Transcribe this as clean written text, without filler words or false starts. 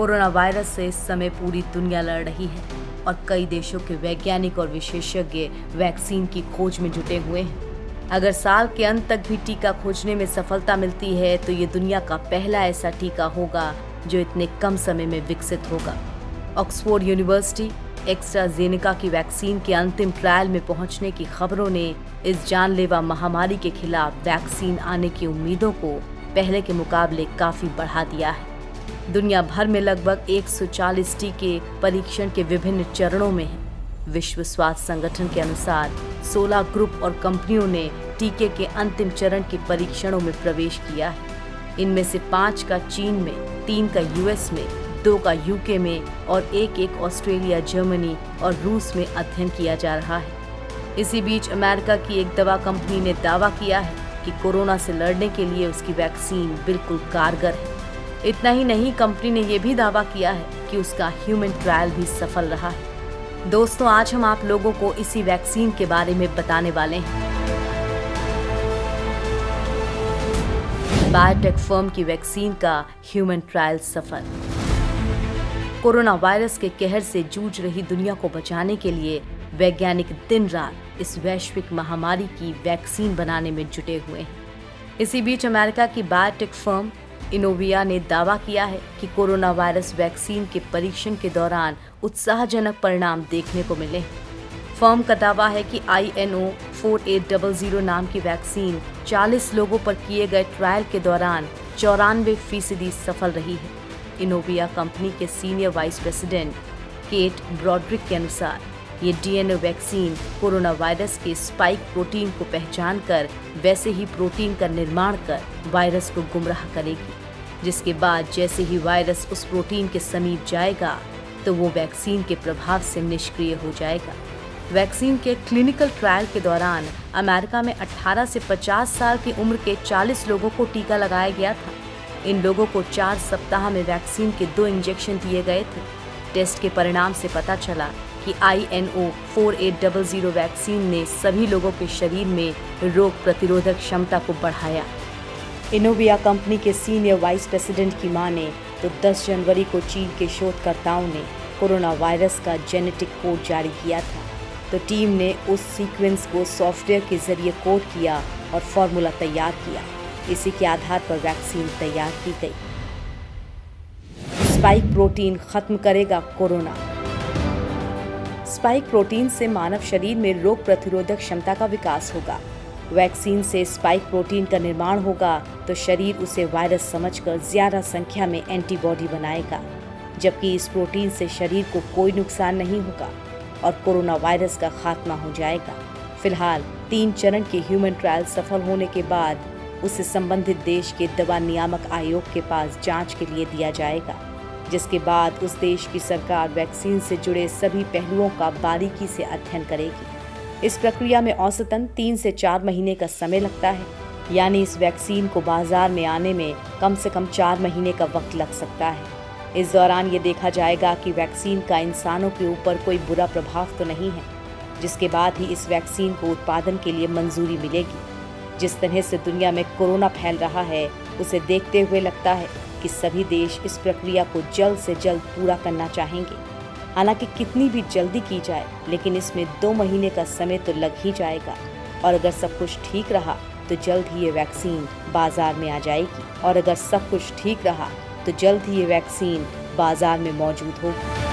Corona virus से इस समय पूरी दुनिया लड़ रही है और कई देशों के वैज्ञानिक और विशेषज्ञ वैक्सीन की खोज में जुटे हुए हैं। अगर साल के अंत तक भी टीका खोजने में सफलता मिलती है तो ये दुनिया का पहला ऐसा टीका होगा जो इतने कम समय में विकसित होगा। ऑक्सफोर्ड यूनिवर्सिटी एस्ट्राजेनेका की वैक्सीन के अंतिम ट्रायल में पहुंचने की खबरों ने इस जानलेवा महामारी के खिलाफ वैक्सीन आने की उम्मीदों को पहले के मुकाबले काफी बढ़ा दिया है। दुनिया भर में लगभग 140 टीके परीक्षण के विभिन्न चरणों में हैं। विश्व स्वास्थ्य संगठन के अनुसार 16 ग्रुप और कंपनियों ने टीके के अंतिम चरण के परीक्षणों में प्रवेश किया है। इनमें से 5 का चीन में, 3 का यूएस में, 2 का यूके में और एक ऑस्ट्रेलिया, जर्मनी और रूस में अध्ययन किया जा रहा है। इसी बीच अमेरिका की एक दवा कंपनी ने दावा किया है कि कोरोना से लड़ने के लिए उसकी वैक्सीन बिल्कुल कारगर है। इतना ही नहीं, कंपनी ने यह भी दावा किया है कि उसका ह्यूमन ट्रायल भी सफल रहा है। दोस्तों, आज हम आप लोगों को इसी वैक्सीन के बारे में बताने वाले हैं। बायोटेक फर्म की वैक्सीन का ह्यूमन ट्रायल सफल। कोरोना वायरस के कहर से जूझ रही दुनिया को बचाने के लिए वैज्ञानिक दिन रात इस वैश्विक महामारी की वैक्सीन बनाने में जुटे हुए हैं। इसी बीच अमेरिका की बायोटेक फर्म इनोविया ने दावा किया है कि कोरोना वायरस वैक्सीन के परीक्षण के दौरान उत्साहजनक परिणाम देखने को मिले हैं। फर्म का दावा है कि INO-4800 नाम की वैक्सीन 40 लोगों पर किए गए ट्रायल के दौरान 94% सफल रही है। इनोविया कंपनी के senior vice president Kate Broderick के अनुसार ये डीएनए वैक्सीन कोरोना वायरस के स्पाइक प्रोटीन को पहचान कर वैसे ही प्रोटीन का निर्माण कर वायरस को गुमराह करेगी, जिसके बाद जैसे ही वायरस उस प्रोटीन के समीप जाएगा तो वो वैक्सीन के प्रभाव से निष्क्रिय हो जाएगा। वैक्सीन के क्लिनिकल ट्रायल के दौरान अमेरिका में 18 से 50 साल की उम्र के 40 लोगों को टीका लगाया गया था। इन लोगों को 4 सप्ताह में वैक्सीन के 2 इंजेक्शन दिए गए थे। टेस्ट के परिणाम से पता चला कि INO-4800 वैक्सीन ने सभी लोगों के शरीर में रोग प्रतिरोधक क्षमता को बढ़ाया। इनोविया कंपनी के सीनियर वाइस प्रेसिडेंट की माने तो 10 जनवरी को चीन के शोधकर्ताओं ने कोरोना वायरस का जेनेटिक कोड जारी किया था, तो टीम ने उस सीक्वेंस को सॉफ्टवेयर के जरिए कोड किया और फॉर्मूला तैयार किया। इसी के आधार पर वैक्सीन तैयार की गई। स्पाइक प्रोटीन खत्म करेगा कोरोना। स्पाइक प्रोटीन से मानव शरीर में रोग प्रतिरोधक क्षमता का विकास होगा। वैक्सीन से स्पाइक प्रोटीन का निर्माण होगा तो शरीर उसे वायरस समझकर ज्यादा संख्या में एंटीबॉडी बनाएगा, जबकि इस प्रोटीन से शरीर को कोई नुकसान नहीं होगा और कोरोना वायरस का खात्मा हो जाएगा। फिलहाल 3 चरण के ह्यूमन ट्रायल सफल होने के बाद उसे संबंधित देश के दवा नियामक आयोग के पास जांच के लिए दिया जाएगा, जिसके बाद उस देश की सरकार वैक्सीन से जुड़े सभी पहलुओं का बारीकी से अध्ययन करेगी। इस प्रक्रिया में औसतन 3 से 4 महीने का समय लगता है, यानी इस वैक्सीन को बाजार में आने में कम से कम 4 महीने का वक्त लग सकता है। इस दौरान ये देखा जाएगा कि वैक्सीन का इंसानों के ऊपर कोई बुरा प्रभाव तो नहीं है, जिसके बाद ही इस वैक्सीन को उत्पादन के लिए मंजूरी मिलेगी। जिस तरह से दुनिया में कोरोना फैल रहा है, उसे देखते हुए लगता है कि सभी देश इस प्रक्रिया को जल्द से जल्द पूरा करना चाहेंगे। हालांकि कितनी भी जल्दी की जाए, लेकिन इसमें 2 महीने का समय तो लग ही जाएगा और अगर सब कुछ ठीक रहा तो जल्द ही ये वैक्सीन बाजार में आ जाएगी और अगर सब कुछ ठीक रहा तो जल्द ही ये वैक्सीन बाजार में मौजूद होगी।